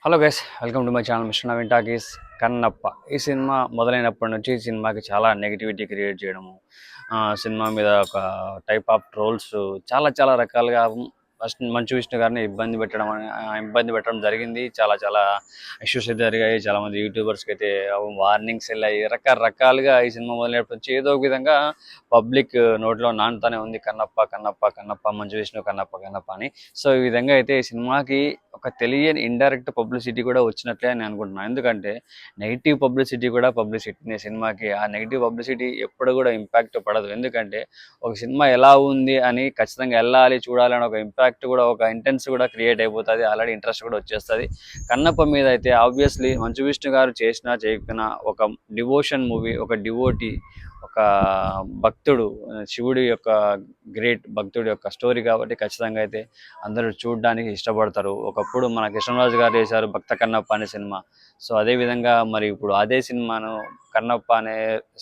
Hello guys, welcome to my channel mister Naveen talkies. Kannappa ఈ cinema మొదలైనప్పటి నుంచి ఈ సినిమాకి చాలా నెగిటివిటీ క్రియేట్ చేయడము, సినిమా మీద ఒక టైప్ ఆఫ్ ట్రోల్స్ చాలా చాలా రకాలుగా ఫస్ట్ మంచు విష్ణు గారిని ఇబ్బంది పెట్టడం జరిగింది. చాలా చాలా ఇష్యూస్ అయితే జరిగాయి. చాలా మంది యూట్యూబర్స్కి అయితే వార్నింగ్స్ వెళ్ళాయి. రకరకాలుగా ఈ సినిమా మొదలైనప్పటి నుంచి ఏదో ఒక విధంగా పబ్లిక్ నోట్లో నానుతానే ఉంది, కన్నప్ప కన్నప్ప కన్నప్ప, మంచు విష్ణు కన్నప్ప కన్నప్ప అని. సో ఈ విధంగా అయితే ఈ సినిమాకి ఒక తెలియని ఇండైరెక్ట్ పబ్లిసిటీ కూడా వచ్చినట్లే అని అనుకుంటున్నాను. ఎందుకంటే నెగిటివ్ పబ్లిసిటీ కూడా పబ్లిసిటీనే సినిమాకి. ఆ నెగిటివ్ పబ్లిసిటీ ఎప్పుడు కూడా ఇంపాక్ట్ పడదు. ఎందుకంటే ఒక సినిమా ఎలా ఉంది అని ఖచ్చితంగా వెళ్ళాలి, చూడాలి అని ఒక ఇంపాక్ట్ కూడా, ఒక ఇంటెన్స్ కూడా క్రియేట్ అయిపోతుంది. ఆల్రెడీ ఇంట్రెస్ట్ కూడా వచ్చేస్తుంది. కన్నప్ప మీద అయితే ఆబ్వియస్లీ మంచు విష్ణు గారు చేసినా చేయకపోయినా ఒక డివోషన్ మూవీ, ఒక డివోటీ, ఒక భక్తుడు, శివుడి యొక్క గ్రేట్ భక్తుడి యొక్క స్టోరీ కాబట్టి ఖచ్చితంగా అయితే అందరూ చూడడానికి ఇష్టపడతారు. ఒకప్పుడు మన కృష్ణరాజు గారు చేశారు భక్త కన్నప్ప అనే సినిమా. సో అదేవిధంగా మరి ఇప్పుడు అదే సినిమాను కన్నప్ప అనే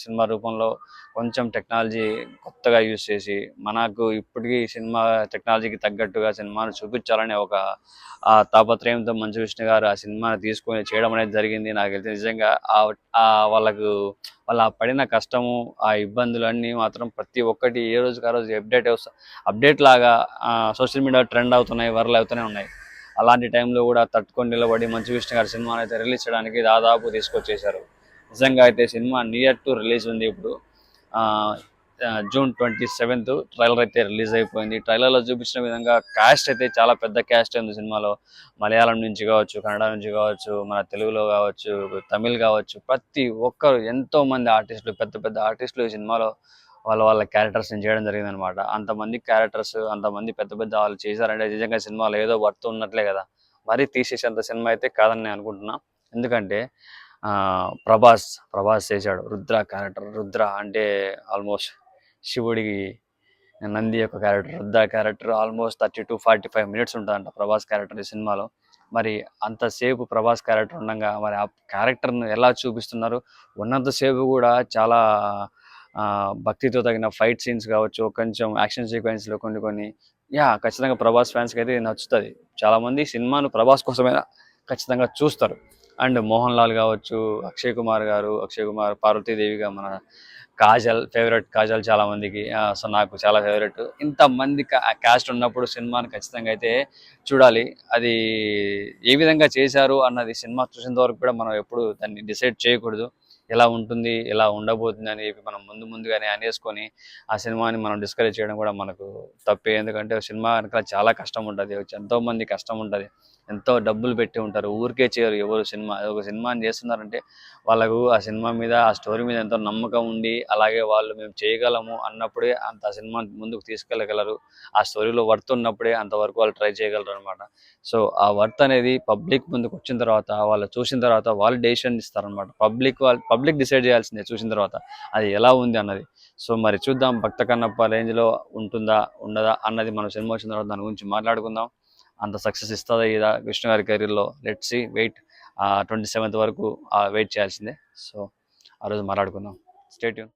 సినిమా రూపంలో కొంచెం టెక్నాలజీ కొత్తగా యూజ్ చేసి మనకు ఇప్పటికీ సినిమా టెక్నాలజీకి తగ్గట్టుగా సినిమాను చూపించాలనే ఒక తాపత్రయంతో మంచు విష్ణు గారు ఆ సినిమాని తీసుకొని చేయడం అనేది జరిగింది. నాకు తెలిసి నిజంగా వాళ్ళ పడిన కష్టము, ఆ ఇబ్బందులు అన్నీ మాత్రం ప్రతి ఒక్కటి ఏ రోజుకి ఆ రోజు అప్డేట్ లాగా సోషల్ మీడియా ట్రెండ్ అవుతున్నాయి, వైరల్ అవుతూనే ఉన్నాయి. అలాంటి టైంలో కూడా తట్టుకొని నిలబడి మంచు విష్ణు గారి సినిమాని అయితే రిలీజ్ చేయడానికి దాదాపు తీసుకొచ్చేశారు. నిజంగా అయితే సినిమా నియర్ టు రిలీజ్ ఉంది. ఇప్పుడు జూన్ 27th ట్రైలర్ అయితే రిలీజ్ అయిపోయింది. ట్రైలర్లో చూపించిన విధంగా క్యాస్ట్ అయితే చాలా పెద్ద క్యాస్ట్ ఉంది సినిమాలో. మలయాళం నుంచి కావచ్చు, కన్నడ నుంచి కావచ్చు, మన తెలుగులో కావచ్చు, తమిళ్ కావచ్చు, ప్రతి ఒక్కరు ఎంతో మంది ఆర్టిస్టులు, పెద్ద పెద్ద ఆర్టిస్టులు ఈ సినిమాలో వాళ్ళ క్యారెక్టర్స్ని చేయడం జరిగిందనమాట. అంతమంది క్యారెక్టర్స్, అంతమంది పెద్ద పెద్ద వాళ్ళు చేశారంటే నిజంగా సినిమాలో ఏదో వర్త్ ఉన్నట్లే కదా. మరీ తీసేసేంత సినిమా అయితే కాదని నేను అనుకుంటున్నా. ఎందుకంటే ప్రభాస్ చేశాడు రుద్ర క్యారెక్టర్. రుద్ర అంటే ఆల్మోస్ట్ శివుడికి నంది యొక్క character. Rudra character almost 30 to 45 minutes ఉంటుందంట ప్రభాస్ క్యారెక్టర్ ఈ సినిమాలో. మరి అంతసేపు ప్రభాస్ క్యారెక్టర్ ఉండగా మరి ఆ క్యారెక్టర్ను ఎలా చూపిస్తున్నారు, ఉన్నంతసేపు కూడా చాలా భక్తితో తగిన ఫైట్ సీన్స్ కావచ్చు, కొంచెం యాక్షన్ సీక్వెన్స్లో కొన్ని ఖచ్చితంగా ప్రభాస్ ఫ్యాన్స్కి అయితే నచ్చుతుంది. చాలామంది సినిమాను ప్రభాస్ కోసమైనా ఖచ్చితంగా చూస్తారు. అండ్ మోహన్ లాల్ కావచ్చు, అక్షయ్ కుమార్, పార్వతీదేవిగా మన ఫేవరెట్ కాజల్ చాలా మందికి. సో నాకు చాలా ఫేవరెట్. ఇంతమంది క్యాస్ట్ ఉన్నప్పుడు సినిమాని ఖచ్చితంగా అయితే చూడాలి. అది ఏ విధంగా చేశారు అన్నది సినిమా చూసేంత వరకు కూడా మనం ఎప్పుడు దాన్ని డిసైడ్ చేయకూడదు. ఎలా ఉంటుంది, ఎలా ఉండబోతుంది అని చెప్పి మనం ముందుగానే అనేసుకొని ఆ సినిమాని మనం డిస్కరేజ్ చేయడం కూడా మనకు తప్పే. ఎందుకంటే సినిమా వెనకాల చాలా కష్టం ఉంటుంది, ఎంతోమంది కష్టం ఉంటుంది, ఎంతో డబ్బులు పెట్టి ఉంటారు. ఊరికే చేయరు ఎవరు. ఒక సినిమాని చేస్తున్నారంటే వాళ్ళకు ఆ సినిమా మీద, ఆ స్టోరీ మీద ఎంతో నమ్మకం ఉండి, అలాగే వాళ్ళు మేము చేయగలము అన్నప్పుడే అంత సినిమా ముందుకు తీసుకెళ్ళగలరు. ఆ స్టోరీలో వర్త్ ఉన్నప్పుడే అంతవరకు వాళ్ళు ట్రై చేయగలరు అనమాట. సో ఆ వర్త్ అనేది పబ్లిక్ ముందుకు వచ్చిన తర్వాత, వాళ్ళు చూసిన తర్వాత వాళ్ళు డెసిషన్ ఇస్తారనమాట. పబ్లిక్ డిసైడ్ చేయాల్సిందే చూసిన తర్వాత అది ఎలా ఉంది అన్నది. సో మరి చూద్దాం, భక్త కన్నప్ప రేంజ్లో ఉంటుందా ఉండదా అన్నది మనం సినిమా వచ్చిన తర్వాత దాని గురించి మాట్లాడుకుందాం. అంత సక్సెస్ ఇస్తుందా ఇదా విష్ణు గారి కెరీర్లో? Let's see, wait. 27th వరకు వెయిట్ చేయాల్సిందే. సో ఆ రోజు మాట్లాడుకుందాం. Stay tune.